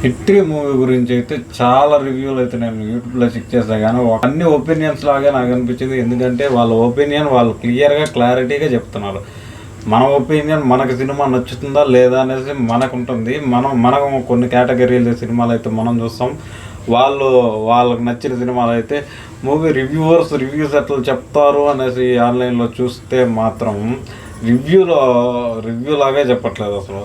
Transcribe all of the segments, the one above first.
Hit movie గురించి అయితే చాలా రివ్యూలు అయితే నేను యూట్యూబ్లో చెక్ చేస్తాను, కానీ అన్ని ఒపీనియన్స్ లాగే నాకు అనిపించింది. ఎందుకంటే వాళ్ళ ఒపీనియన్ వాళ్ళు క్లియర్గా క్లారిటీగా చెప్తున్నారు. మన ఒపీనియన్ మనకు సినిమా నచ్చుతుందా లేదా అనేసి మనకు ఉంటుంది. మనకు కొన్ని కేటగిరీలు సినిమాలు అయితే మనం చూస్తాం. వాళ్ళకు నచ్చిన సినిమాలు అయితే రివ్యూస్ ఎట్లా చెప్తారు అనేసి ఆన్లైన్లో చూస్తే మాత్రం రివ్యూ లాగే చెప్పట్లేదు. అసలు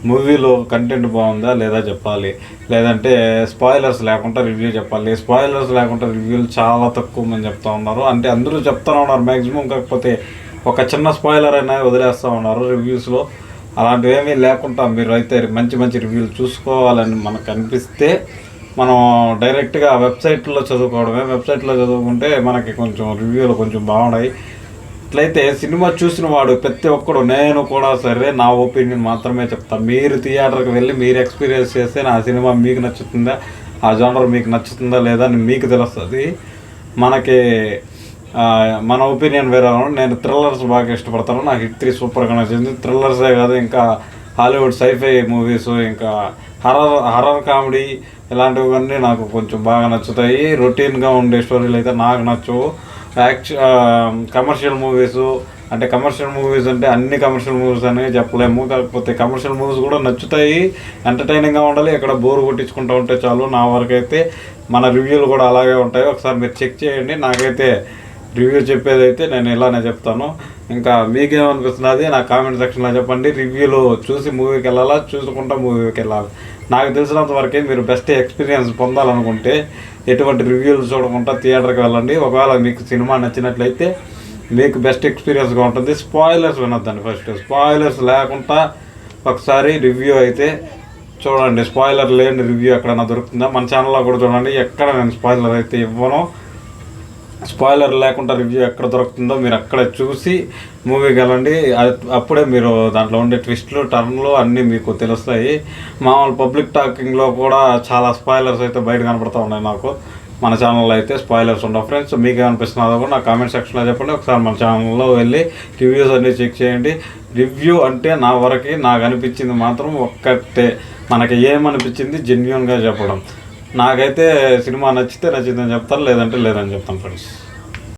మూవీలో కంటెంట్ బాగుందా లేదా చెప్పాలి, లేదంటే స్పాయిలర్స్ లేకుండా రివ్యూ చెప్పాలి. స్పాయిలర్స్ లేకుండా రివ్యూలు చాలా తక్కువ మంది చెప్తా ఉన్నారు. అంటే అందరూ చెప్తూనే ఉన్నారు మ్యాక్సిమం, కాకపోతే ఒక చిన్న స్పాయిలర్ అయినా వదిలేస్తూ ఉన్నారు రివ్యూస్లో. అలాంటివి ఏమీ లేకుండా మీరు అయితే మంచి రివ్యూలు చూసుకోవాలని మనకు అనిపిస్తే మనం డైరెక్ట్గా వెబ్సైట్లో చదువుకోవడమే. వెబ్సైట్లో చదువుకుంటే మనకి కొంచెం రివ్యూలు కొంచెం బాగున్నాయి. ఇట్లయితే సినిమా చూసిన వాడు ప్రతి ఒక్కడు, నేను కూడా సరే, నా ఒపీనియన్ మాత్రమే చెప్తాను. మీరు థియేటర్కి వెళ్ళి మీరు ఎక్స్పీరియన్స్ చేస్తే నా సినిమా మీకు నచ్చుతుందా, ఆ జానర్ మీకు నచ్చుతుందా లేదా అని మీకు తెలుస్తుంది. మన ఒపీనియన్ వేరే. నేను థ్రిల్లర్స్ బాగా ఇష్టపడతాను. నాకు హిట్ 3 సూపర్గా నచ్చింది. థ్రిల్లర్సే కాదు, ఇంకా హాలీవుడ్ సైఫై మూవీస్, ఇంకా హర్రర్ కామెడీ ఇలాంటివన్నీ నాకు కొంచెం బాగా నచ్చుతాయి. రొటీన్గా ఉండే స్టోరీలు అయితే నాకు నచ్చవు. కమర్షియల్ మూవీస్ అంటే అన్ని కమర్షియల్ మూవీస్ అనేవి చెప్పలేము, కాకపోతే కమర్షియల్ మూవీస్ కూడా నచ్చుతాయి. ఎంటర్టైనింగ్గా ఉండాలి, ఎక్కడ బోర్ కొట్టించుకుంటూ ఉంటే చాలు. నా వరకు అయితే మన రివ్యూలు కూడా అలాగే ఉంటాయి. ఒకసారి మీరు చెక్ చేయండి. నాకైతే రివ్యూ చెప్పేదైతే నేను ఇలానే చెప్తాను. ఇంకా మీకేమనిపిస్తున్నది నా కామెంట్ సెక్షన్లో చెప్పండి. రివ్యూలు చూసి మూవీకి వెళ్ళాలా, చూసుకుంటా మూవీకి వెళ్ళాలి. నాకు తెలిసినంత వరకే మీరు బెస్ట్ ఎక్స్పీరియన్స్ పొందాలనుకుంటే ఎటువంటి రివ్యూలు చూడకుండా థియేటర్కి వెళ్ళండి. ఒకవేళ మీకు సినిమా నచ్చినట్లయితే మీకు బెస్ట్ ఎక్స్పీరియన్స్గా ఉంటుంది. స్పాయిలర్స్ వినొద్దండి. ఫస్ట్ స్పాయిలర్స్ లేకుండా ఒకసారి రివ్యూ అయితే చూడండి. స్పాయిలర్ లేని రివ్యూ ఎక్కడైనా దొరుకుతుందా, మన ఛానల్లో కూడా చూడండి. ఎక్కడ నేను స్పాయిలర్ అయితే ఇవ్వను. స్పాయిలర్ లేకుండా రివ్యూ ఎక్కడ దొరుకుతుందో మీరు అక్కడ చూసి మూవీకి వెళ్ళండి. అప్పుడే మీరు దాంట్లో ఉండే ట్విస్ట్లు, టర్న్లు అన్నీ మీకు తెలుస్తాయి. మామూలు పబ్లిక్ టాకింగ్లో కూడా చాలా స్పాయిలర్స్ అయితే బయట కనపడుతూ ఉన్నాయి. నాకు మన ఛానల్లో అయితే స్పాయిలర్స్ ఉండవు. ఫ్రెండ్స్, మీకు ఏమనిపిస్తున్నదో కూడా నా కామెంట్ సెక్షన్లో చెప్పండి. ఒకసారి మన ఛానల్లో వెళ్ళి రివ్యూస్ అన్నీ చెక్ చేయండి. రివ్యూ అంటే నా వరకు నాకు అనిపించింది మాత్రం ఒక్కటే, మనకి ఏమనిపించింది జెన్యూన్గా చెప్పడం. నాకైతే సినిమా నచ్చితే నచ్చిందని చెప్తాను, లేదంటే లేదని చెప్తాను ఫ్రెండ్స్.